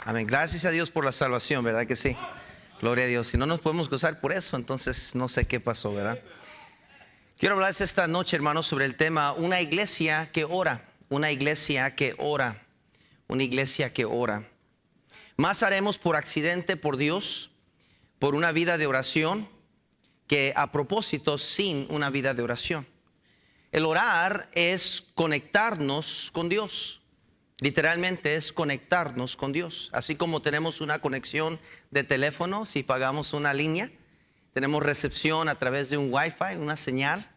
Amén. Gracias a Dios por la salvación, ¿verdad que sí? Gloria a Dios. Si no nos podemos gozar por eso, entonces no sé qué pasó, ¿verdad? Quiero hablarles esta noche, hermanos, sobre el tema una iglesia que ora. Una iglesia que ora. Una iglesia que ora. Más haremos por accidente por Dios, por una vida de oración, que a propósito sin una vida de oración. El orar es conectarnos con Dios. Literalmente es conectarnos con Dios. Así como tenemos una conexión de teléfono, si pagamos una línea, tenemos recepción a través de un Wi-Fi, una señal.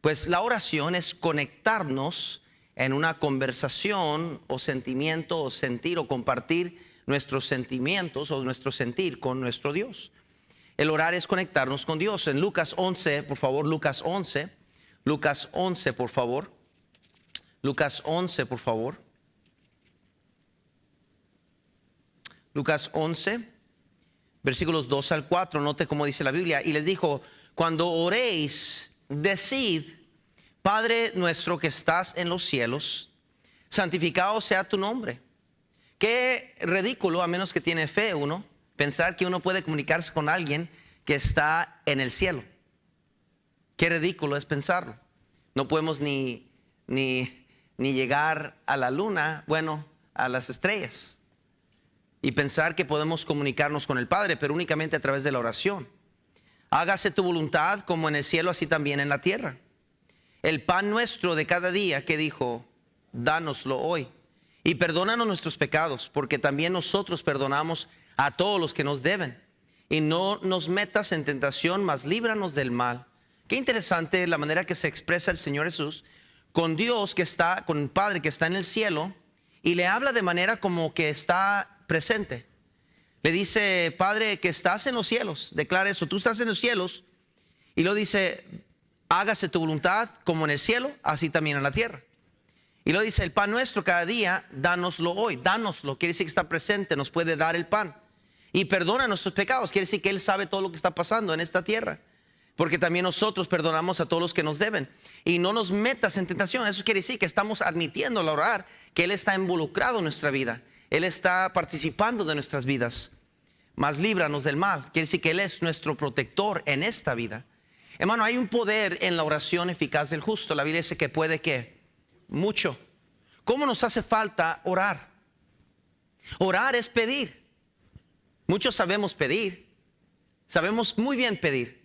Pues la oración es conectarnos en una conversación o sentimiento o sentir o compartir nuestros sentimientos o nuestro sentir con nuestro Dios. El orar es conectarnos con Dios. En Lucas 11, por favor, Lucas 11. Lucas 11, por favor. Lucas 11, por favor. Lucas 11, versículos 2 al 4, note cómo dice la Biblia. Y les dijo, cuando oréis, decid, Padre nuestro que estás en los cielos, santificado sea tu nombre. Qué ridículo, a menos que tiene fe uno, pensar que uno puede comunicarse con alguien que está en el cielo. Qué ridículo es pensarlo. No podemos ni llegar a la luna, bueno, a las estrellas. Y pensar que podemos comunicarnos con el Padre, pero únicamente a través de la oración. Hágase tu voluntad como en el cielo, así también en la tierra. El pan nuestro de cada día, que dijo, dánoslo hoy. Y perdónanos nuestros pecados, porque también nosotros perdonamos a todos los que nos deben. Y no nos metas en tentación, mas líbranos del mal. Qué interesante la manera que se expresa el Señor Jesús con Dios que está, con el Padre que está en el cielo, y le habla de manera como que está presente. Le dice, Padre que estás en los cielos, declara eso, tú estás en los cielos, y lo dice, hágase tu voluntad como en el cielo, así también en la tierra. Y lo dice, el pan nuestro cada día, dánoslo hoy. Dánoslo, quiere decir que está presente, nos puede dar el pan. Y perdona nuestros pecados, quiere decir que Él sabe todo lo que está pasando en esta tierra. Porque también nosotros perdonamos a todos los que nos deben. Y no nos metas en tentación. Eso quiere decir que estamos admitiendo al orar que Él está involucrado en nuestra vida. Él está participando de nuestras vidas. Mas líbranos del mal. Quiere decir que Él es nuestro protector en esta vida. Hermano, hay un poder en la oración eficaz del justo. La Biblia dice que puede ¿qué? Mucho. ¿Cómo nos hace falta orar? Orar es pedir. Muchos sabemos pedir. Sabemos muy bien pedir.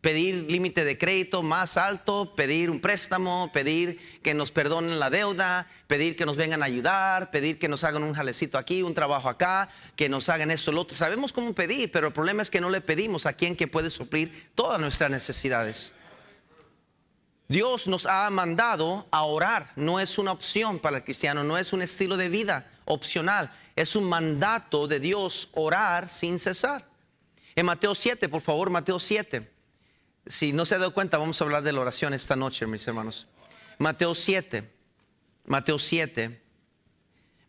Pedir límite de crédito más alto, pedir un préstamo, pedir que nos perdonen la deuda, pedir que nos vengan a ayudar, pedir que nos hagan un jalecito aquí, un trabajo acá, que nos hagan esto, lo otro. Sabemos cómo pedir, pero el problema es que no le pedimos a quien que puede suplir todas nuestras necesidades. Dios nos ha mandado a orar, no es una opción para el cristiano, no es un estilo de vida opcional, es un mandato de Dios orar sin cesar. En Mateo 7, por favor, Mateo 7. Si no se ha dado cuenta, vamos a hablar de la oración esta noche, mis hermanos. Mateo 7,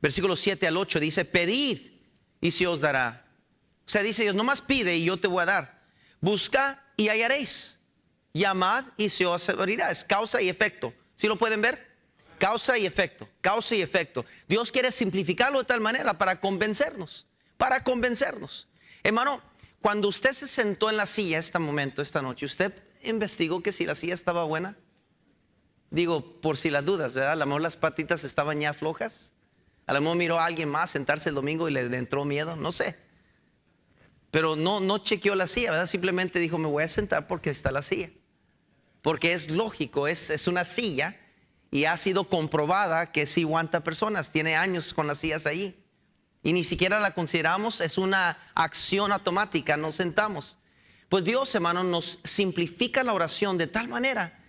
versículos 7 al 8 dice, pedid y se os dará. O sea, dice Dios, nomás pide y yo te voy a dar. Busca y hallaréis. Llamad y se os abrirá. Es causa y efecto. ¿Sí lo pueden ver? Causa y efecto, causa y efecto. Dios quiere simplificarlo de tal manera para convencernos. Hermano, cuando usted se sentó en la silla esta noche, ¿usted investigó que si la silla estaba buena? Digo, por si las dudas, ¿verdad? A lo mejor las patitas estaban ya flojas. A lo mejor miró a alguien más sentarse el domingo y le entró miedo, no sé. Pero no chequeó la silla, ¿verdad? Simplemente dijo, me voy a sentar porque está la silla. Porque es lógico, es una silla y ha sido comprobada que sí aguanta personas. Tiene años con las sillas ahí. Y ni siquiera la consideramos, es una acción automática, nos sentamos. Pues Dios, hermano, nos simplifica la oración de tal manera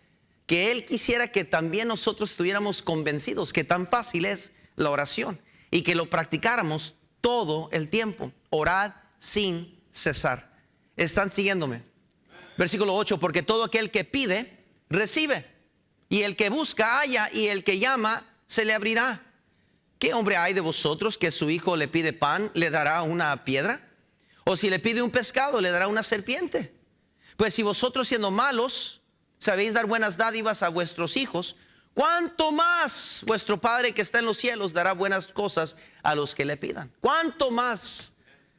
que Él quisiera que también nosotros estuviéramos convencidos que tan fácil es la oración y que lo practicáramos todo el tiempo. Orad sin cesar. ¿Están siguiéndome? Versículo 8, porque todo aquel que pide, recibe. Y el que busca, halla, y el que llama, se le abrirá. ¿Qué hombre hay de vosotros que su hijo le pide pan, le dará una piedra? O si le pide un pescado, le dará una serpiente. Pues si vosotros siendo malos, sabéis dar buenas dádivas a vuestros hijos, ¿cuánto más vuestro Padre que está en los cielos dará buenas cosas a los que le pidan? ¿Cuánto más?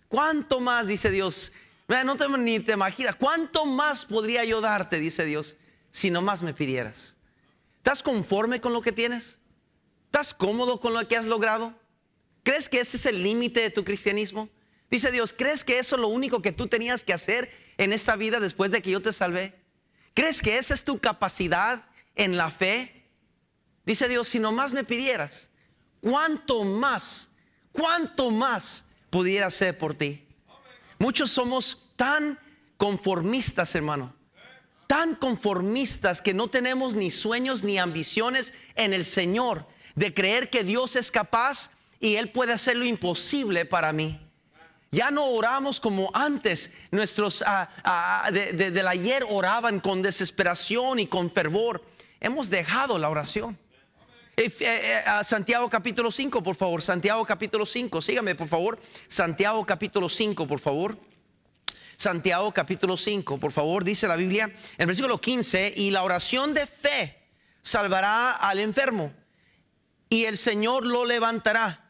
¿Cuánto más? Dice Dios. No te, ni te imaginas. ¿Cuánto más podría yo darte? Dice Dios, si nomás me pidieras. ¿Estás conforme con lo que tienes? ¿Estás cómodo con lo que has logrado? ¿Crees que ese es el límite de tu cristianismo? Dice Dios, ¿crees que eso es lo único que tú tenías que hacer en esta vida después de que yo te salvé? ¿Crees que esa es tu capacidad en la fe? Dice Dios, si nomás me pidieras, ¿cuánto más pudiera hacer por ti? Muchos somos tan conformistas, hermano. Tan conformistas que no tenemos ni sueños ni ambiciones en el Señor, de creer que Dios es capaz y Él puede hacer lo imposible para mí. Ya no oramos como antes. Nuestros del ayer oraban con desesperación y con fervor. Hemos dejado la oración. Santiago capítulo 5, por favor. Santiago capítulo 5. Sígame, por favor. Santiago capítulo 5, por favor. Santiago capítulo 5, por favor. Dice la Biblia, en el versículo 15, y la oración de fe salvará al enfermo, y el Señor lo levantará.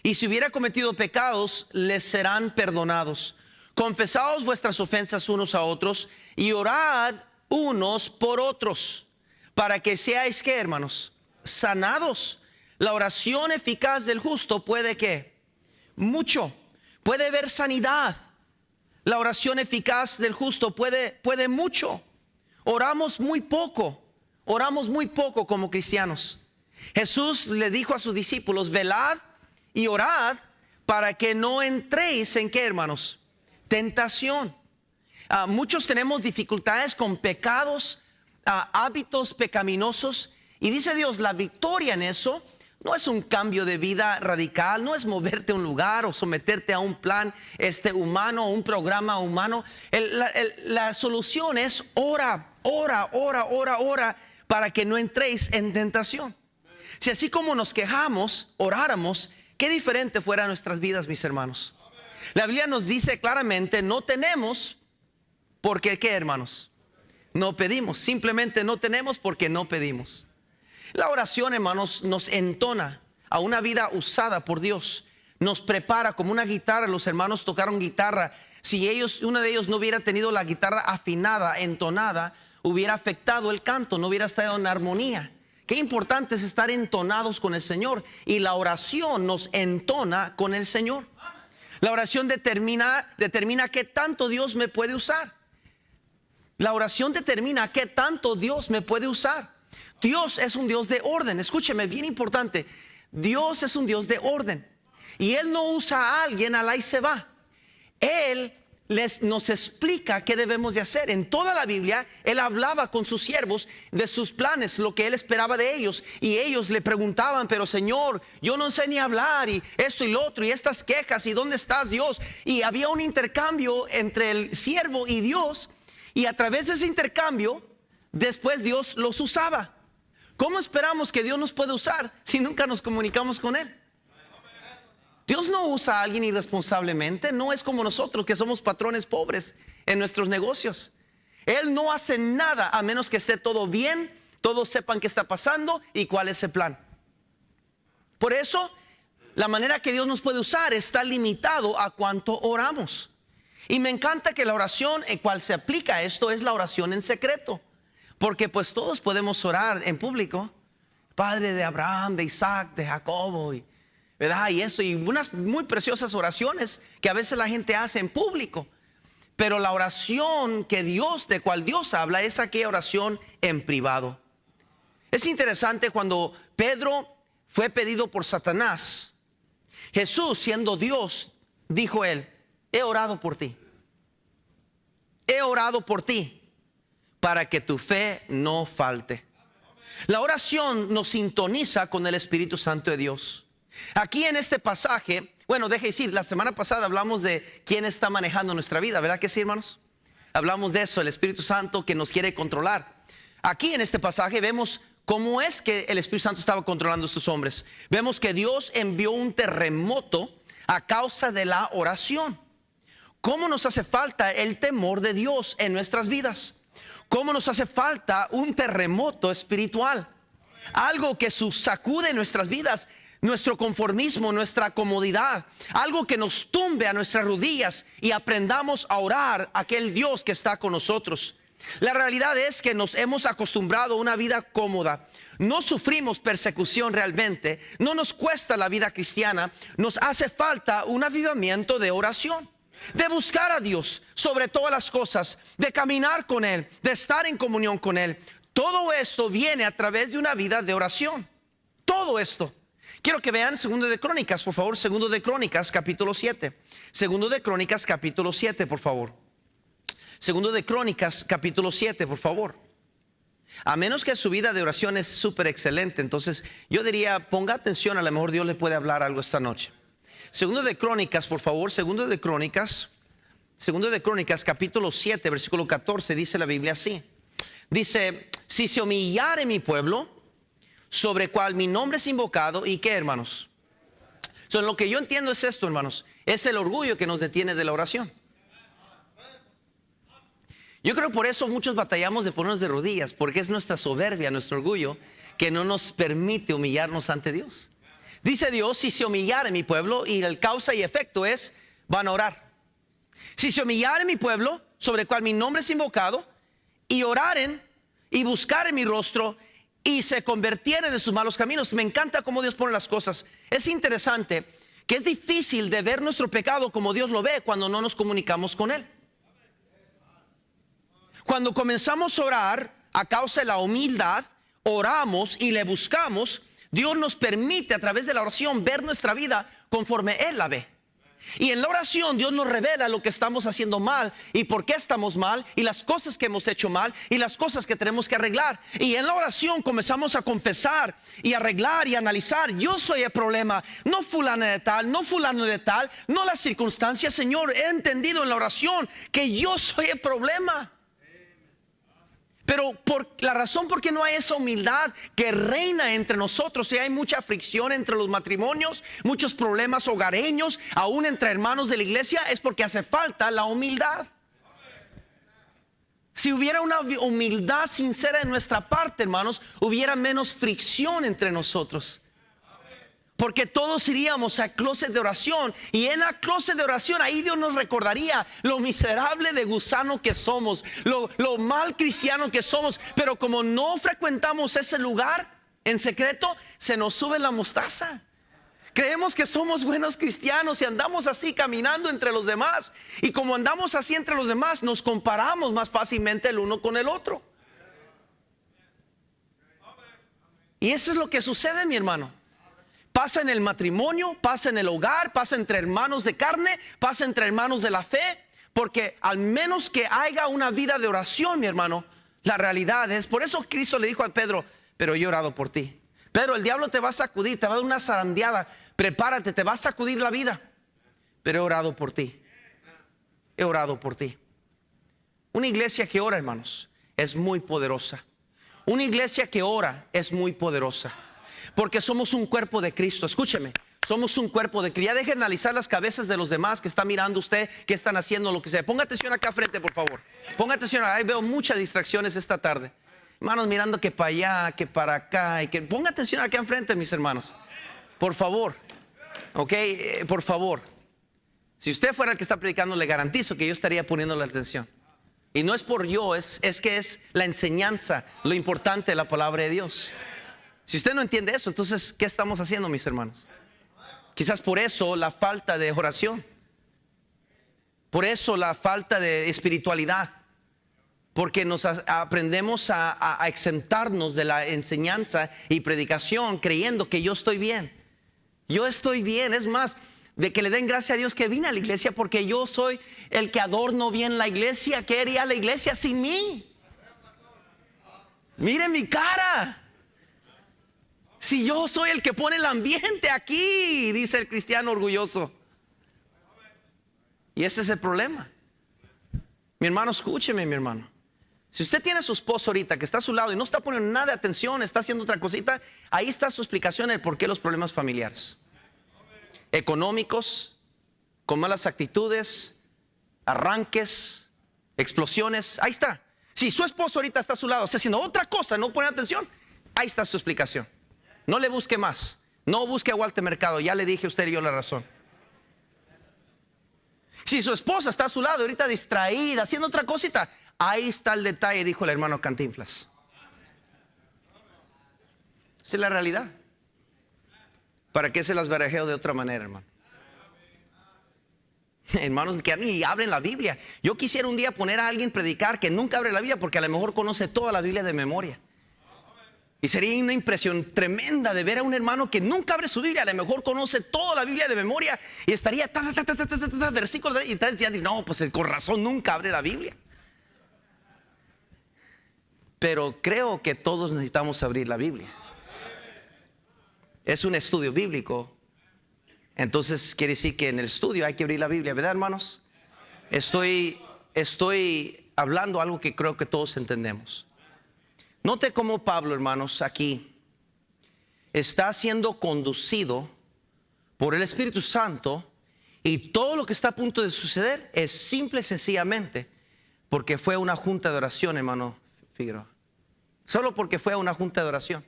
Y si hubiera cometido pecados, les serán perdonados. Confesaos vuestras ofensas unos a otros y orad unos por otros, para que seáis, ¿qué, hermanos? Sanados. La oración eficaz del justo puede, ¿qué? Mucho. Puede ver sanidad. La oración eficaz del justo puede mucho. Oramos muy poco como cristianos. Jesús le dijo a sus discípulos, velad y orad para que no entréis en, ¿qué, hermanos? Tentación. Muchos tenemos dificultades con pecados, hábitos pecaminosos, y dice Dios, la victoria en eso no es un cambio de vida radical, no es moverte a un lugar o someterte a un plan humano, un programa humano. La solución es ora para que no entréis en tentación. Si así como nos quejamos, oráramos, qué diferente fueran nuestras vidas, mis hermanos. La Biblia nos dice claramente, no tenemos porque, ¿qué, hermanos? No pedimos, simplemente no tenemos porque no pedimos. La oración, hermanos, nos entona a una vida usada por Dios. Nos prepara como una guitarra. Los hermanos tocaron guitarra. Si uno de ellos no hubiera tenido la guitarra afinada, entonada, hubiera afectado el canto, no hubiera estado en armonía. Qué importante es estar entonados con el Señor. Y la oración nos entona con el Señor. La oración determina qué tanto Dios me puede usar. La oración determina qué tanto Dios me puede usar. Dios es un Dios de orden. Escúcheme, bien importante. Dios es un Dios de orden. Y Él no usa a alguien al ahí se va. Él nos explica qué debemos de hacer. En toda la Biblia, Él hablaba con sus siervos de sus planes, lo que Él esperaba de ellos. Y ellos le preguntaban, pero Señor, yo no sé ni hablar, y esto y lo otro, y estas quejas, y ¿dónde estás, Dios? Y había un intercambio entre el siervo y Dios. Y a través de ese intercambio, después Dios los usaba. ¿Cómo esperamos que Dios nos puede usar si nunca nos comunicamos con Él? Dios no usa a alguien irresponsablemente. No es como nosotros, que somos patrones pobres en nuestros negocios. Él no hace nada a menos que esté todo bien, todos sepan qué está pasando y cuál es el plan. Por eso, la manera que Dios nos puede usar está limitado a cuánto oramos. Y me encanta que la oración en cual se aplica esto es la oración en secreto. Porque pues todos podemos orar en público. Padre de Abraham, de Isaac, de Jacobo, ¿verdad? Y esto, y unas muy preciosas oraciones que a veces la gente hace en público. Pero la oración de cual Dios habla, es aquella oración en privado. Es interesante cuando Pedro fue pedido por Satanás. Jesús, siendo Dios, dijo él, he orado por ti. He orado por ti, para que tu fe no falte. La oración nos sintoniza con el Espíritu Santo de Dios. Aquí en este pasaje, bueno, deje decir, la semana pasada hablamos de quién está manejando nuestra vida, ¿verdad que sí, hermanos? Hablamos de eso, el Espíritu Santo que nos quiere controlar. Aquí en este pasaje vemos cómo es que el Espíritu Santo estaba controlando a estos hombres. Vemos que Dios envió un terremoto a causa de la oración. ¿Cómo nos hace falta el temor de Dios en nuestras vidas? ¿Cómo nos hace falta un terremoto espiritual? algo que sacude nuestras vidas, nuestro conformismo, nuestra comodidad, algo que nos tumbe a nuestras rodillas y aprendamos a orar a aquel Dios que está con nosotros. La realidad es que nos hemos acostumbrado a una vida cómoda. No sufrimos persecución realmente, no nos cuesta la vida cristiana. Nos hace falta un avivamiento de oración, de buscar a Dios sobre todas las cosas, de caminar con Él, de estar en comunión con Él. Todo esto viene a través de una vida de oración. Todo esto. Quiero que vean Segundo de Crónicas, por favor. Segundo de Crónicas, capítulo 7. Segundo de Crónicas, capítulo 7, por favor. Segundo de Crónicas, capítulo 7, por favor. A menos que su vida de oración es súper excelente, entonces yo diría, ponga atención, a lo mejor Dios le puede hablar algo esta noche. Segundo de Crónicas, por favor. Segundo de Crónicas, capítulo 7, versículo 14, dice la Biblia así. Dice, si se humillare mi pueblo, sobre cual mi nombre es invocado, ¿y qué, hermanos? Lo que yo entiendo es esto, hermanos, es el orgullo que nos detiene de la oración. Yo creo por eso muchos batallamos de ponernos de rodillas, porque es nuestra soberbia, nuestro orgullo, que no nos permite humillarnos ante Dios. Dice Dios, si se humillare mi pueblo, y el causa y efecto es, van a orar. Si se humillare mi pueblo, sobre el cual mi nombre es invocado, y oraren, y buscaren mi rostro, y se convirtieren de sus malos caminos. Me encanta cómo Dios pone las cosas. Es interesante que es difícil de ver nuestro pecado como Dios lo ve cuando no nos comunicamos con Él. Cuando comenzamos a orar a causa de la humildad, oramos y le buscamos, Dios nos permite a través de la oración ver nuestra vida conforme Él la ve. Y en la oración Dios nos revela lo que estamos haciendo mal y por qué estamos mal y las cosas que hemos hecho mal y las cosas que tenemos que arreglar. Y en la oración comenzamos a confesar y arreglar y analizar. Yo soy el problema, no fulano de tal, no fulano de tal, no las circunstancias. Señor, he entendido en la oración que yo soy el problema. Pero por la razón por qué no hay esa humildad que reina entre nosotros, y hay mucha fricción entre los matrimonios, muchos problemas hogareños, aún entre hermanos de la iglesia, es porque hace falta la humildad. Si hubiera una humildad sincera en nuestra parte, hermanos, hubiera menos fricción entre nosotros. Porque todos iríamos al closet de oración, y en el closet de oración ahí Dios nos recordaría lo miserable de gusano que somos, lo mal cristiano que somos. Pero como no frecuentamos ese lugar en secreto, se nos sube la mostaza. Creemos que somos buenos cristianos y andamos así caminando entre los demás. Y como andamos así entre los demás, nos comparamos más fácilmente el uno con el otro. Y eso es lo que sucede, mi hermano. Pasa en el matrimonio, pasa en el hogar, pasa entre hermanos de carne, pasa entre hermanos de la fe. Porque al menos que haya una vida de oración, mi hermano, la realidad es, por eso Cristo le dijo a Pedro, pero yo he orado por ti. Pedro, el diablo te va a sacudir, te va a dar una zarandeada, prepárate, te va a sacudir la vida. Pero he orado por ti. He orado por ti. Una iglesia que ora, hermanos, es muy poderosa. Una iglesia que ora es muy poderosa. Porque somos un cuerpo de Cristo. Escúcheme, somos un cuerpo de Cristo. Ya deje de analizar las cabezas de los demás que está mirando usted, que están haciendo lo que sea. Ponga atención acá frente, por favor. Ponga atención, ahí veo muchas distracciones esta tarde. Hermanos mirando que para allá, que para acá, ponga atención acá enfrente, mis hermanos. Por favor. Ok, por favor. Si usted fuera el que está predicando, le garantizo que yo estaría poniéndole atención. Y no es por yo, es que es la enseñanza, lo importante de la palabra de Dios. Si usted no entiende eso, entonces, ¿qué estamos haciendo, mis hermanos? Quizás por eso la falta de oración. Por eso la falta de espiritualidad. Porque nos aprendemos a exentarnos de la enseñanza y predicación creyendo que yo estoy bien. Yo estoy bien, es más, de que le den gracias a Dios que vine a la iglesia porque yo soy el que adorno bien la iglesia. ¿Qué haría la iglesia sin mí? Mire mi cara. Si yo soy el que pone el ambiente aquí, dice el cristiano orgulloso. Y ese es el problema. Mi hermano, escúcheme, mi hermano. Si usted tiene a su esposo ahorita que está a su lado y no está poniendo nada de atención, está haciendo otra cosita, ahí está su explicación del por qué los problemas familiares. Económicos, con malas actitudes, arranques, explosiones, ahí está. Si su esposo ahorita está a su lado, está haciendo otra cosa, no pone atención, Ahí está su explicación. No le busque más. No busque a Walter Mercado. Ya le dije a usted y yo la razón. Si su esposa está a su lado ahorita distraída, haciendo otra cosita, ahí está el detalle, dijo el hermano Cantinflas. Esa es la realidad. ¿Para qué se las barajeo de otra manera, hermano? Hermanos que ni abren la Biblia. Yo quisiera un día poner a alguien predicar que nunca abre la Biblia, porque a lo mejor conoce toda la Biblia de memoria. Y sería una impresión tremenda de ver a un hermano que nunca abre su Biblia, a lo mejor conoce toda la Biblia de memoria y estaría versículos y tal, y no, pues el corazón nunca abre la Biblia. Pero creo que todos necesitamos abrir la Biblia. Es un estudio bíblico. Entonces quiere decir que en el estudio hay que abrir la Biblia, ¿verdad, hermanos? Estoy hablando algo que creo que todos entendemos. Note cómo Pablo, hermanos, aquí está siendo conducido por el Espíritu Santo, y todo lo que está a punto de suceder es simple y sencillamente porque fue una junta de oración, hermano Figueroa. Solo porque fue a una junta de oración.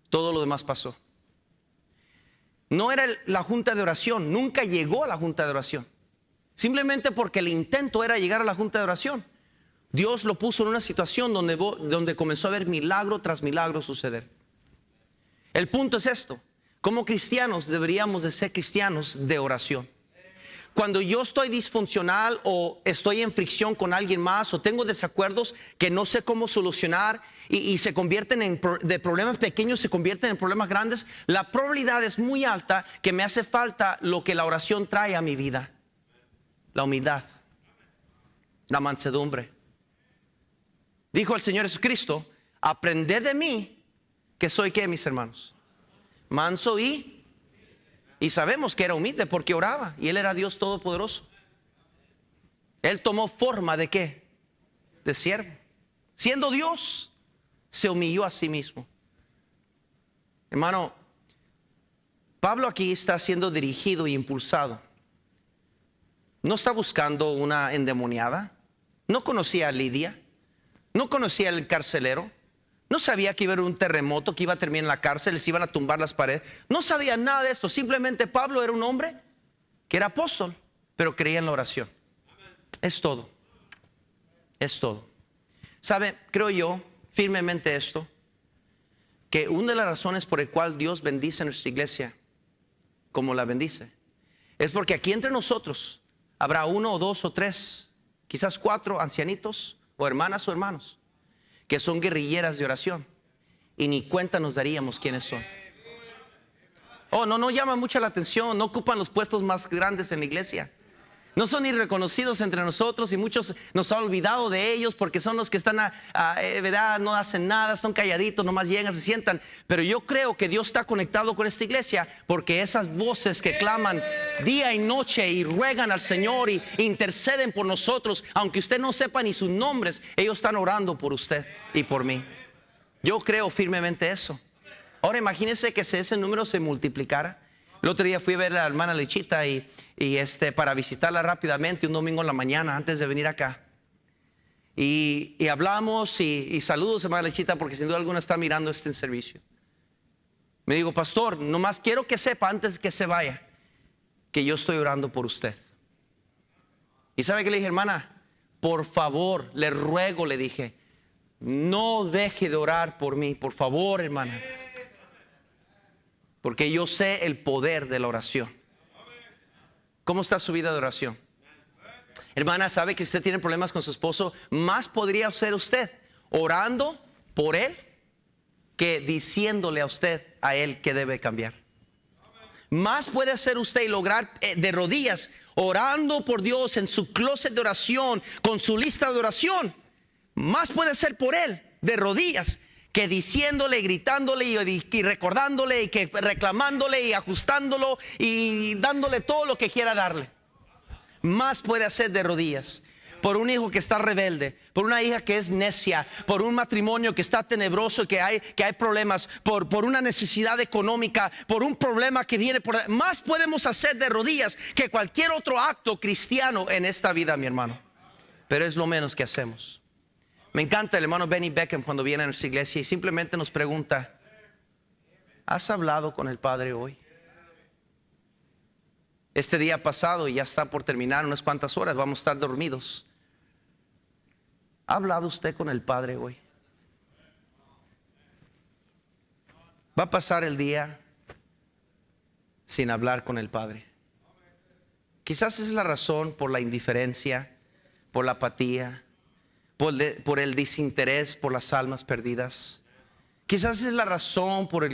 Todo lo demás pasó. No era la junta de oración, nunca llegó a la junta de oración. Simplemente porque el intento era llegar a la junta de oración, Dios lo puso en una situación donde comenzó a ver milagro tras milagro suceder. El punto es esto: como cristianos deberíamos de ser cristianos de oración. Cuando yo estoy disfuncional o estoy en fricción con alguien más o tengo desacuerdos que no sé cómo solucionar y se convierten de problemas pequeños se convierten en problemas grandes, la probabilidad es muy alta que me hace falta lo que la oración trae a mi vida: la humildad, la mansedumbre. Dijo el Señor Jesucristo: aprended de mí, que soy, ¿qué, mis hermanos? Manso y sabemos que era humilde porque oraba, y Él era Dios Todopoderoso. Él tomó forma ¿de qué? De siervo. Siendo Dios, se humilló a sí mismo. Hermano, Pablo aquí está siendo dirigido y impulsado. No está buscando una endemoniada. No conocía a Lidia. No conocía al carcelero. No sabía que iba a haber un terremoto, que iba a terminar en la cárcel, les iban a tumbar las paredes. No sabía nada de esto. Simplemente Pablo era un hombre que era apóstol, pero creía en la oración. Es todo. Es todo. ¿Sabe? Creo yo firmemente esto, que una de las razones por el cual Dios bendice a nuestra iglesia como la bendice es porque aquí entre nosotros habrá 1 o 2 o 3, quizás 4 ancianitos o hermanas o hermanos que son guerrilleras de oración y ni cuenta nos daríamos quiénes son. Oh, no llama mucho la atención, no ocupan los puestos más grandes en la iglesia, no son ni reconocidos entre nosotros, y muchos nos han olvidado de ellos porque son los que están ¿verdad? No hacen nada, están calladitos, nomás llegan, se sientan. Pero yo creo que Dios está conectado con esta iglesia porque esas voces que claman día y noche y ruegan al Señor y interceden por nosotros, aunque usted no sepa ni sus nombres, ellos están orando por usted y por mí. Yo creo firmemente eso. Ahora imagínense que ese número se multiplicara. El otro día fui a ver a la hermana Lechita y para visitarla rápidamente un domingo en la mañana antes de venir acá. Y hablamos y saludos, hermana Lechita, porque sin duda alguna está mirando este servicio. Me digo: pastor, nomás quiero que sepa antes que se vaya que yo estoy orando por usted. ¿Y sabe qué le dije, hermana? Por favor, le ruego, le dije, no deje de orar por mí, por favor, hermana. Porque yo sé el poder de la oración. ¿Cómo está su vida de oración? Hermana, ¿sabe que si usted tiene problemas con su esposo, más podría ser usted orando por él que diciéndole a usted, a él, que debe cambiar? Más puede hacer usted y lograr de rodillas, orando por Dios en su closet de oración, con su lista de oración. Más puede hacer por él de rodillas que diciéndole, gritándole y recordándole y que reclamándole y ajustándolo y dándole todo lo que quiera darle. Más puede hacer de rodillas por un hijo que está rebelde, por una hija que es necia, por un matrimonio que está tenebroso, que hay problemas, por una necesidad económica, por un problema que viene por... Más podemos hacer de rodillas que cualquier otro acto cristiano en esta vida, mi hermano. Pero es lo menos que hacemos. Me encanta el hermano Benny Beckham cuando viene a nuestra iglesia y simplemente nos pregunta: ¿has hablado con el Padre hoy? Este día pasado, y ya está por terminar unas cuantas horas, vamos a estar dormidos. ¿Ha hablado usted con el Padre hoy? Va a pasar el día sin hablar con el Padre. Quizás esa es la razón por la indiferencia, por la apatía, por el desinterés por las almas perdidas. Quizás es la razón por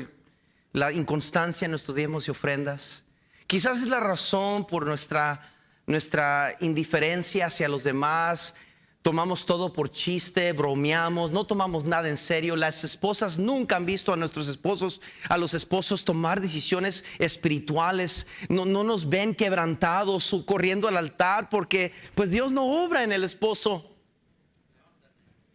la inconstancia en nuestros diezmos y ofrendas. Quizás es la razón por nuestra indiferencia hacia los demás. Tomamos todo por chiste, bromeamos, no tomamos nada en serio. Las esposas nunca han visto a nuestros esposos, a los esposos tomar decisiones espirituales. No nos ven quebrantados o corriendo al altar, porque pues Dios no obra en el esposo.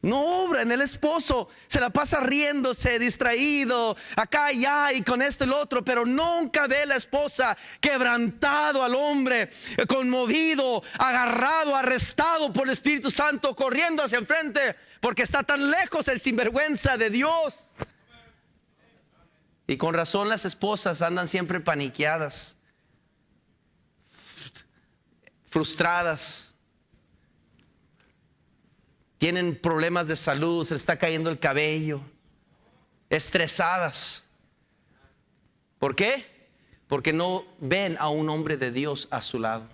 No obra en el esposo. Se la pasa riéndose, distraído, acá y allá y con esto y lo otro, pero nunca ve la esposa quebrantado al hombre, conmovido, agarrado, arrestado por el Espíritu Santo, corriendo hacia enfrente, porque está tan lejos el sinvergüenza de Dios. Y con razón las esposas andan siempre paniqueadas, frustradas. Tienen problemas de salud, se les está cayendo el cabello, estresadas. ¿Por qué? Porque no ven a un hombre de Dios a su lado.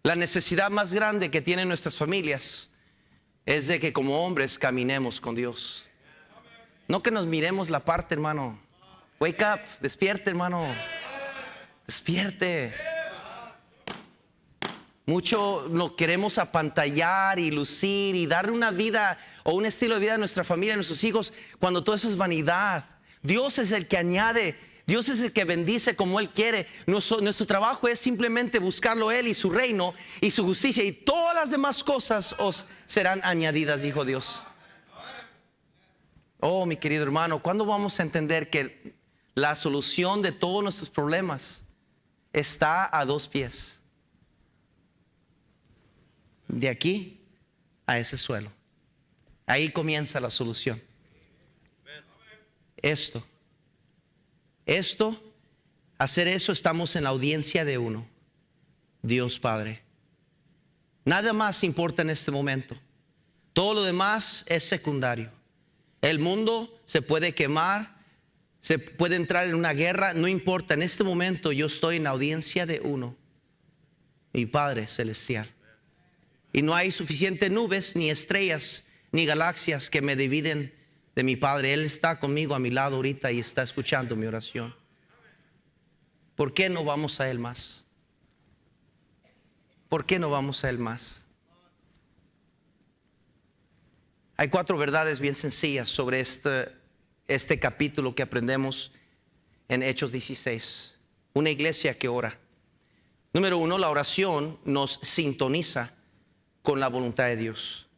La necesidad más grande que tienen nuestras familias es de que como hombres caminemos con Dios. No que nos miremos la parte, hermano. Wake up, despierte, hermano. Despierte. Mucho nos queremos apantallar y lucir y darle una vida o un estilo de vida a nuestra familia, a nuestros hijos, cuando todo eso es vanidad. Dios es el que añade, Dios es el que bendice como Él quiere. Nuestro trabajo es simplemente buscarlo Él y su reino y su justicia, y todas las demás cosas os serán añadidas, dijo Dios. Oh, mi querido hermano, ¿cuándo vamos a entender que la solución de todos nuestros problemas está a dos pies? De aquí a ese suelo. Ahí comienza la solución. Hacer eso, estamos en la audiencia de uno, Dios Padre. Nada más importa en este momento. Todo lo demás es secundario. El mundo se puede quemar, se puede entrar en una guerra, no importa. En este momento yo estoy en la audiencia de uno, mi Padre Celestial. Y no hay suficientes nubes, ni estrellas, ni galaxias que me dividen de mi Padre. Él está conmigo a mi lado ahorita y está escuchando mi oración. ¿Por qué no vamos a Él más? ¿Por qué no vamos a Él más? Hay 4 verdades bien sencillas sobre este capítulo que aprendemos en Hechos 16. Una iglesia que ora. Número 1, la oración nos sintoniza con la voluntad de Dios.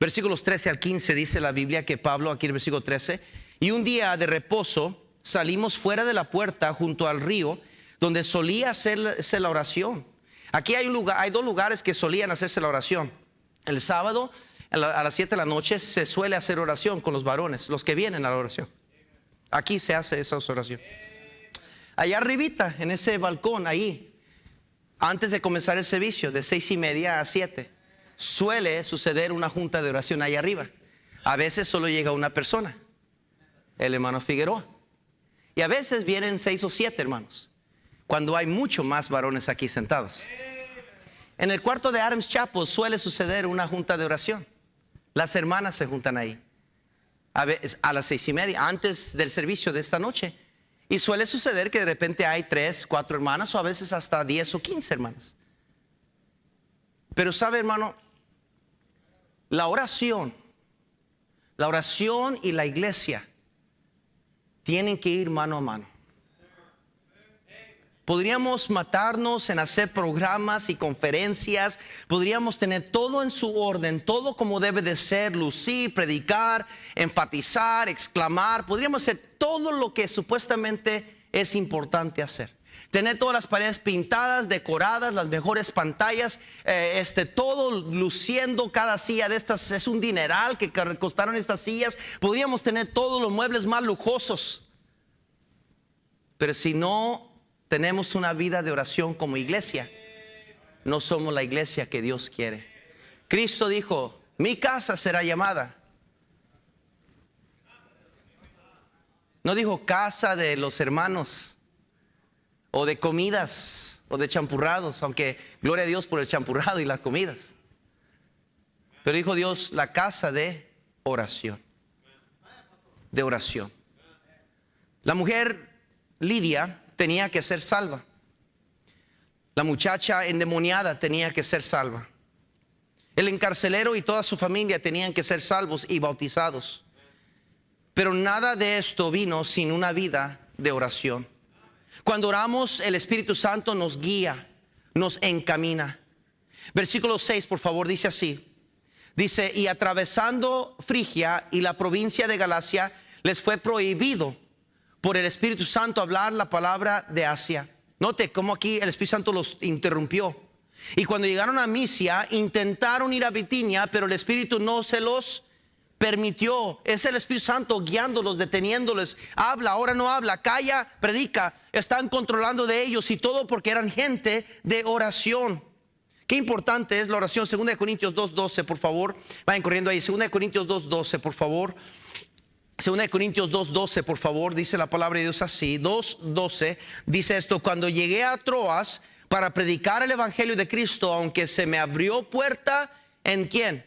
Versículos 13 al 15 dice la Biblia que Pablo, aquí en el versículo 13, y un día de reposo salimos fuera de la puerta junto al río donde solía hacerse la oración. Aquí hay 2 lugares que solían hacerse la oración. El sábado a las 7 de la noche se suele hacer oración con los varones, los que vienen a la oración. Aquí se hace esa oración. Allá arribita, en ese balcón, ahí, antes de comenzar el servicio, de 6:30 a 7, suele suceder una junta de oración ahí arriba. A veces solo llega una persona, el hermano Figueroa, y a veces vienen 6 o 7 hermanos, cuando hay mucho más varones aquí sentados. En el cuarto de Adams Chapel suele suceder una junta de oración. Las hermanas se juntan ahí a las 6:30 antes del servicio de esta noche, y suele suceder que de repente hay 3, 4 hermanas, o a veces hasta 10 o 15 hermanas. Pero sabe, hermano, la oración y la iglesia tienen que ir mano a mano. Podríamos matarnos en hacer programas y conferencias, podríamos tener todo en su orden, todo como debe de ser, lucir, predicar, enfatizar, exclamar, podríamos hacer todo lo que supuestamente es importante hacer. Tener todas las paredes pintadas, decoradas, las mejores pantallas, todo luciendo. Cada silla de estas es un dineral que costaron estas sillas. Podríamos tener todos los muebles más lujosos, pero si no tenemos una vida de oración como iglesia, no somos la iglesia que Dios quiere. Cristo dijo: mi casa será llamada. No dijo casa de los hermanos, o de comidas, o de champurrados, aunque gloria a Dios por el champurrado y las comidas. Pero dijo Dios, la casa de oración. De oración. La mujer Lidia tenía que ser salva. La muchacha endemoniada tenía que ser salva. El encarcelero y toda su familia tenían que ser salvos y bautizados. Pero nada de esto vino sin una vida de oración. Cuando oramos, el Espíritu Santo nos guía, nos encamina. Versículo 6, por favor, dice así. Dice: y atravesando Frigia y la provincia de Galacia, les fue prohibido por el Espíritu Santo hablar la palabra de Asia. Note cómo aquí el Espíritu Santo los interrumpió. Y cuando llegaron a Misia, intentaron ir a Bitinia, pero el Espíritu no se los permitió. Es el Espíritu Santo guiándolos, deteniéndoles. Habla, ahora no habla, calla, predica. Están controlando de ellos, y todo porque eran gente de oración. Qué importante es la oración. 2 Corintios 2:12, por favor. Vayan corriendo ahí. 2 Corintios 2:12, por favor. 2 Corintios 2:12, por favor. Dice la palabra de Dios así. 2:12 dice esto: cuando llegué a Troas para predicar el evangelio de Cristo, aunque se me abrió puerta, ¿en quién?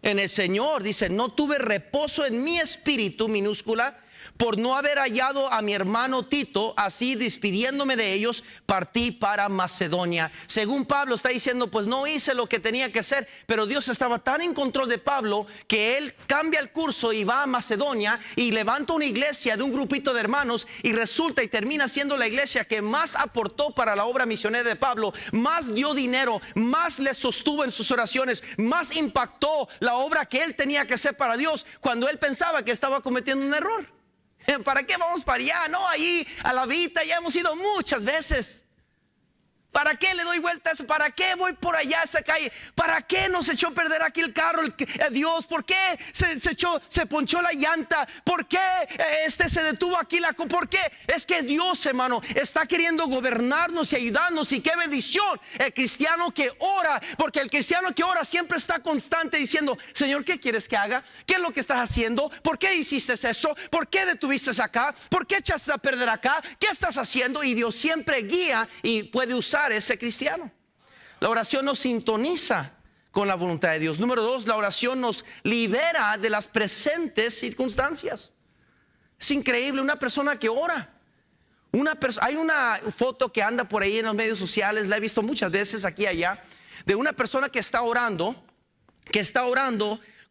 En el Señor. Dice: no tuve reposo en mi espíritu, minúscula, por no haber hallado a mi hermano Tito. Así, despidiéndome de ellos, partí para Macedonia. Según Pablo está diciendo, pues no hice lo que tenía que hacer, pero Dios estaba tan en control de Pablo que él cambia el curso y va a Macedonia y levanta una iglesia de un grupito de hermanos, y resulta y termina siendo la iglesia que más aportó para la obra misionera de Pablo, más dio dinero, más le sostuvo en sus oraciones, más impactó la obra que él tenía que hacer para Dios, cuando él pensaba que estaba cometiendo un error. ¿Para qué vamos para allá? No, ahí a la Vita ya hemos ido muchas veces. ¿Para qué le doy vueltas? ¿Para qué voy por allá a esa calle? ¿Para qué nos echó a perder aquí el carro? Dios, ¿por qué se ponchó la llanta? ¿Por qué se detuvo aquí ¿por qué? Es que Dios, hermano, está queriendo gobernarnos y ayudarnos. Y qué bendición el cristiano que ora, porque el cristiano que ora siempre está constante diciendo: Señor, ¿qué quieres que haga? ¿Qué es lo que estás haciendo? ¿Por qué hiciste eso? ¿Por qué detuviste acá? ¿Por qué echaste a perder acá? ¿Qué estás haciendo? Y Dios siempre guía y puede usar ese cristiano. La oración nos sintoniza con la voluntad de Dios. Número 2, la oración nos libera de las presentes circunstancias. Es increíble una persona que ora. Hay una foto que anda por ahí en los medios sociales, la he visto muchas veces aquí y allá, de una persona que está orando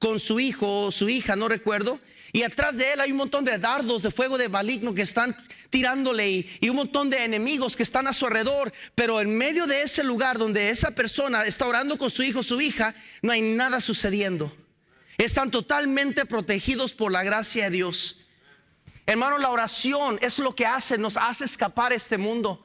con su hijo o su hija, no recuerdo, y atrás de él hay un montón de dardos de fuego de maligno que están tirándole, y un montón de enemigos que están a su alrededor. Pero en medio de ese lugar donde esa persona está orando con su hijo o su hija, no hay nada sucediendo. Están totalmente protegidos por la gracia de Dios. Hermano, la oración es lo que nos hace escapar este mundo.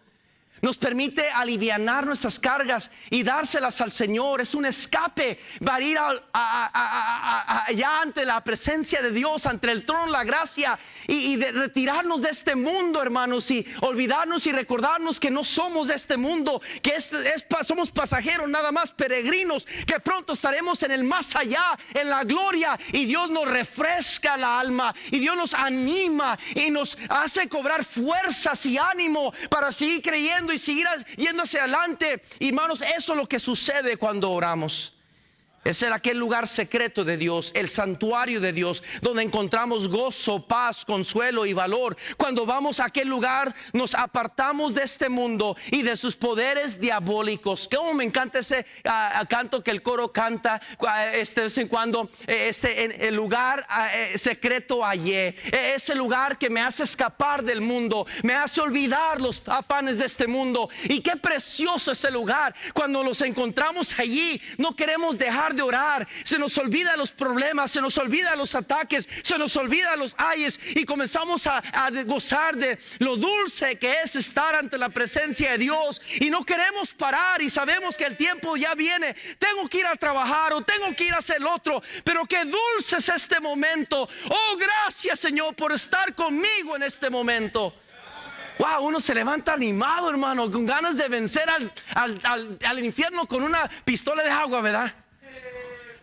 Nos permite alivianar nuestras cargas y dárselas al Señor. Es un escape para ir allá ante la presencia de Dios, ante el trono de la gracia, y de retirarnos de este mundo, hermanos, y olvidarnos y recordarnos que no somos de este mundo, que somos pasajeros, nada más peregrinos, que pronto estaremos en el más allá, en la gloria, y Dios nos refresca la alma, y Dios nos anima y nos hace cobrar fuerzas y ánimo para seguir creyendo y seguir yendo hacia adelante. Hermanos, eso es lo que sucede cuando oramos. Es en aquel lugar secreto de Dios, el santuario de Dios, donde encontramos gozo, paz, consuelo y valor. Cuando vamos a aquel lugar, nos apartamos de este mundo y de sus poderes diabólicos. Como me encanta ese canto que el coro canta de vez en cuando, en el lugar secreto hallé. Ese lugar que me hace escapar del mundo, me hace olvidar los afanes de este mundo. Y qué precioso ese lugar. Cuando los encontramos allí, no queremos dejar de orar, se nos olvida los problemas, se nos olvida los ataques, se nos olvida los ayes y comenzamos a gozar de lo dulce que es estar ante la presencia de Dios y no queremos parar y sabemos que el tiempo ya viene, tengo que ir a trabajar o tengo que ir a hacer lo otro, pero qué dulce es este momento. Oh, gracias, Señor, por estar conmigo en este momento. Wow, uno se levanta animado, hermano, con ganas de vencer al infierno con una pistola de agua, ¿verdad?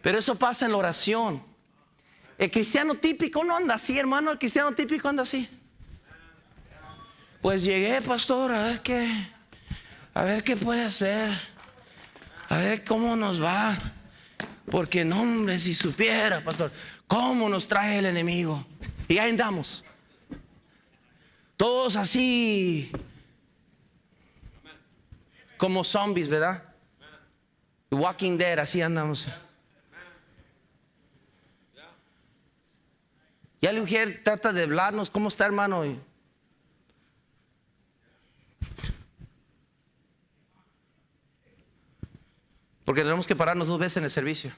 Pero eso pasa en la oración. El cristiano típico no anda así, hermano. El cristiano típico anda así. Pues llegué, pastor, a ver qué puede hacer, a ver cómo nos va. Porque no, hombre, si supiera, pastor, cómo nos trae el enemigo. Y ahí andamos. Todos así como zombies, ¿verdad? Walking Dead, así andamos. Ya la mujer trata de hablarnos, ¿cómo está, hermano? Porque tenemos que pararnos 2 veces en el servicio.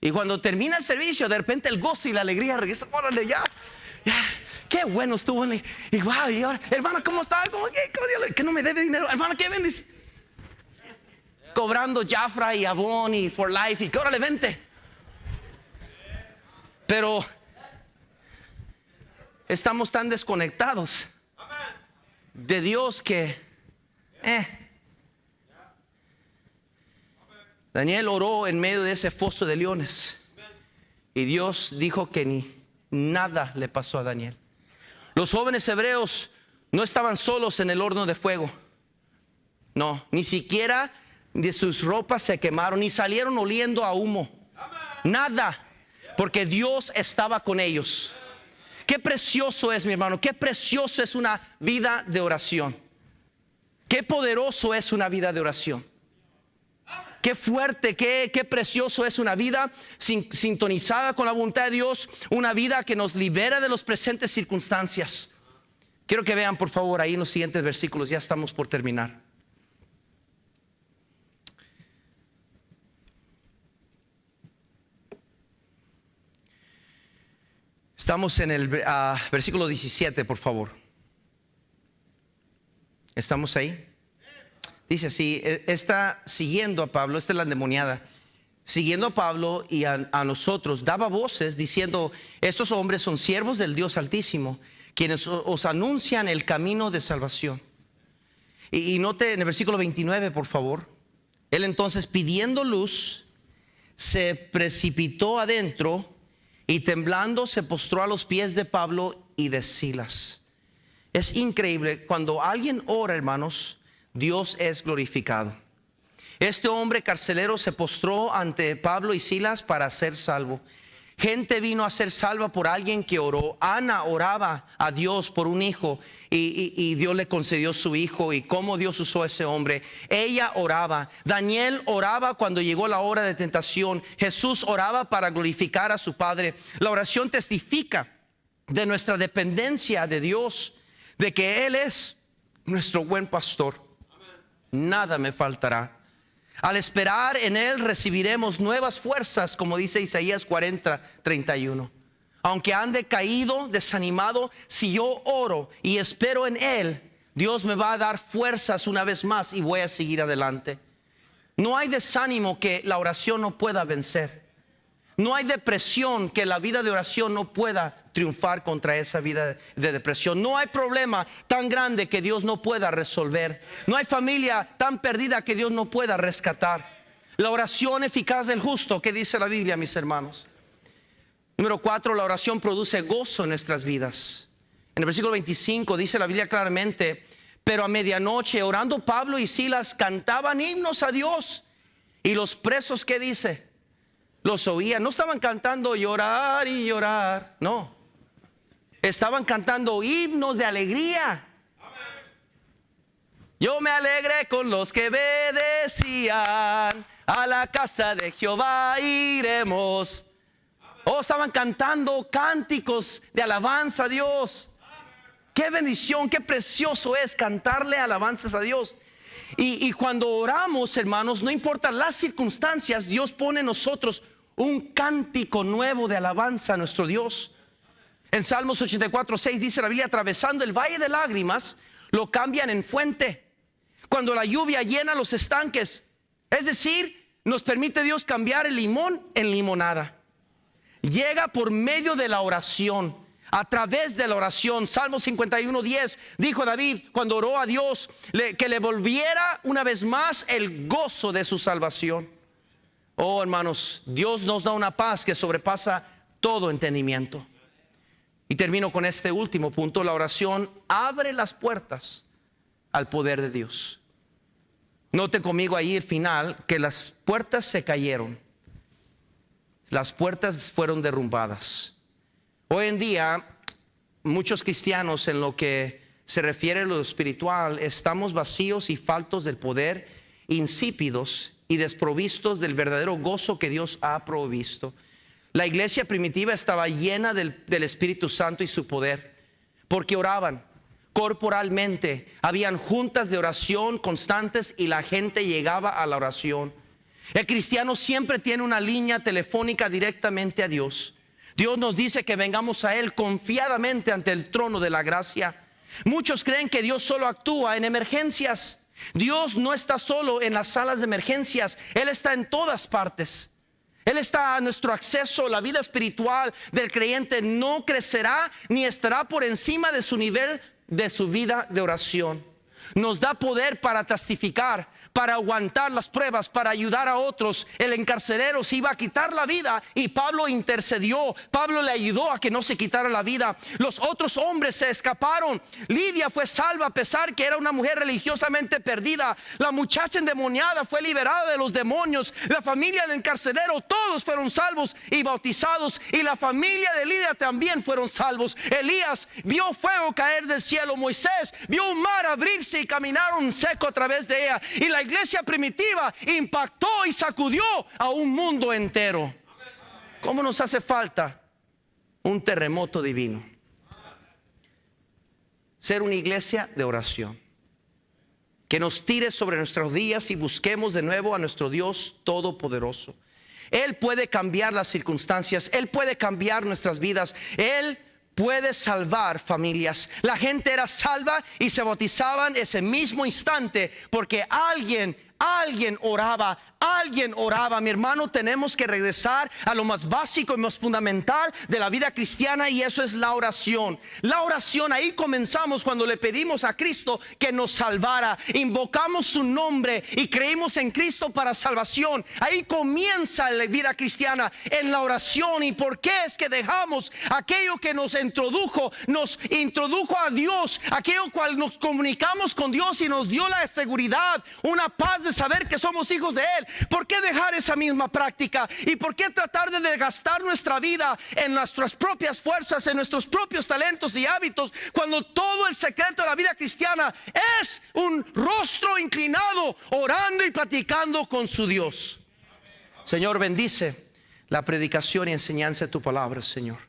Y cuando termina el servicio, de repente el gozo y la alegría regresa. Órale, ya, qué bueno estuvo. Y wow, y ahora, hermano, ¿cómo está? Que no me debe dinero. Hermano, ¿qué vendes? Cobrando Jafra y Avon y For Life. Y que órale, vente. Pero estamos tan desconectados de Dios que Daniel oró en medio de ese foso de leones y Dios dijo que ni nada le pasó a Daniel. Los jóvenes hebreos no estaban solos en el horno de fuego. No, ni siquiera de sus ropas se quemaron, ni salieron oliendo a humo. Nada, porque Dios estaba con ellos. Qué precioso es, mi hermano, qué precioso es una vida de oración. Qué poderoso es una vida de oración. Qué fuerte, qué precioso es una vida sintonizada con la voluntad de Dios, una vida que nos libera de las presentes circunstancias. Quiero que vean, por favor, ahí en los siguientes versículos, ya estamos por terminar. Estamos en el versículo 17, por favor. ¿Estamos ahí? Dice así, está siguiendo a Pablo, esta es la endemoniada, siguiendo a Pablo y a nosotros, daba voces diciendo, estos hombres son siervos del Dios Altísimo, quienes os anuncian el camino de salvación. Y note en el versículo 29, por favor, él entonces pidiendo luz, se precipitó adentro y temblando se postró a los pies de Pablo y de Silas. Es increíble, cuando alguien ora, hermanos, Dios es glorificado. Este hombre carcelero se postró ante Pablo y Silas para ser salvo. Gente vino a ser salva por alguien que oró. Ana oraba a Dios por un hijo y Dios le concedió su hijo, y cómo Dios usó a ese hombre. Ella oraba. Daniel oraba cuando llegó la hora de tentación. Jesús oraba para glorificar a su Padre. La oración testifica de nuestra dependencia de Dios, de que Él es nuestro buen pastor. Nada me faltará. Al esperar en Él recibiremos nuevas fuerzas, como dice Isaías 40:31. Aunque ande caído, desanimado, si yo oro y espero en Él, Dios me va a dar fuerzas una vez más y voy a seguir adelante. No hay desánimo que la oración no pueda vencer. No hay depresión que la vida de oración no pueda triunfar contra esa vida de depresión. No hay problema tan grande que Dios no pueda resolver. No hay familia tan perdida que Dios no pueda rescatar. La oración eficaz del justo, ¿qué dice la Biblia, mis hermanos? Número 4, la oración produce gozo en nuestras vidas. En el versículo 25 dice la Biblia claramente, pero a medianoche orando Pablo y Silas cantaban himnos a Dios. Y los presos, ¿qué dice? Los oían. No estaban cantando llorar y llorar, no. Estaban cantando himnos de alegría. Yo me alegré con los que decían, a la casa de Jehová iremos. Oh, estaban cantando cánticos de alabanza a Dios. Qué bendición, qué precioso es cantarle alabanzas a Dios. Y cuando oramos, hermanos, no importa las circunstancias, Dios pone en nosotros un cántico nuevo de alabanza a nuestro Dios. En Salmos 84:6 dice la Biblia: atravesando el valle de lágrimas, lo cambian en fuente. Cuando la lluvia llena los estanques, es decir, nos permite Dios cambiar el limón en limonada. Llega por medio de la oración, a través de la oración. Salmo 51:10 dijo David cuando oró a Dios que le volviera una vez más el gozo de su salvación. Oh, hermanos, Dios nos da una paz que sobrepasa todo entendimiento. Y termino con este último punto: la oración abre las puertas al poder de Dios. Note conmigo ahí el final, que las puertas se cayeron. Las puertas fueron derrumbadas. Hoy en día, muchos cristianos, en lo que se refiere a lo espiritual, estamos vacíos y faltos del poder, insípidos y desprovistos del verdadero gozo que Dios ha provisto. La iglesia primitiva estaba llena del Espíritu Santo y su poder, porque oraban corporalmente. Habían juntas de oración constantes y la gente llegaba a la oración. El cristiano siempre tiene una línea telefónica directamente a Dios. Dios nos dice que vengamos a Él confiadamente ante el trono de la gracia. Muchos creen que Dios solo actúa en emergencias. Dios no está solo en las salas de emergencias, Él está en todas partes. Él está a nuestro acceso. La vida espiritual del creyente no crecerá ni estará por encima de su nivel de su vida de oración. Nos da poder para testificar, para aguantar las pruebas, para ayudar a otros. El encarcelero se iba a quitar la vida y Pablo intercedió. Pablo le ayudó a que no se quitara la vida. Los otros hombres se escaparon. Lidia fue salva a pesar que era una mujer religiosamente perdida. La muchacha endemoniada fue liberada de los demonios. La familia del encarcelero, todos fueron salvos y bautizados. Y la familia de Lidia también fueron salvos. Elías vio fuego caer del cielo. Moisés vio un mar abrirse y caminaron seco a través de ella. Y la iglesia primitiva impactó y sacudió a un mundo entero. ¿Cómo nos hace falta un terremoto divino? Ser una iglesia de oración, que nos tire sobre nuestros días y busquemos de nuevo a nuestro Dios todopoderoso. Él puede cambiar las circunstancias, Él puede cambiar nuestras vidas, Él puede salvar familias. La gente era salva y se bautizaban ese mismo instante porque alguien oraba. Mi hermano, tenemos que regresar a lo más básico y más fundamental de la vida cristiana, y eso es la oración. La oración, ahí comenzamos cuando le pedimos a Cristo que nos salvara. Invocamos su nombre y creímos en Cristo para salvación. Ahí comienza la vida cristiana, en la oración. ¿Y por qué es que dejamos aquello que nos introdujo a Dios, aquello cual nos comunicamos con Dios y nos dio la seguridad, una paz de saber que somos hijos de Él? ¿Por qué dejar esa misma práctica? ¿Y por qué tratar de desgastar nuestra vida en nuestras propias fuerzas, en nuestros propios talentos y hábitos, cuando todo el secreto de la vida cristiana es un rostro inclinado, orando y platicando con su Dios? Señor, bendice la predicación y enseñanza de tu palabra, Señor.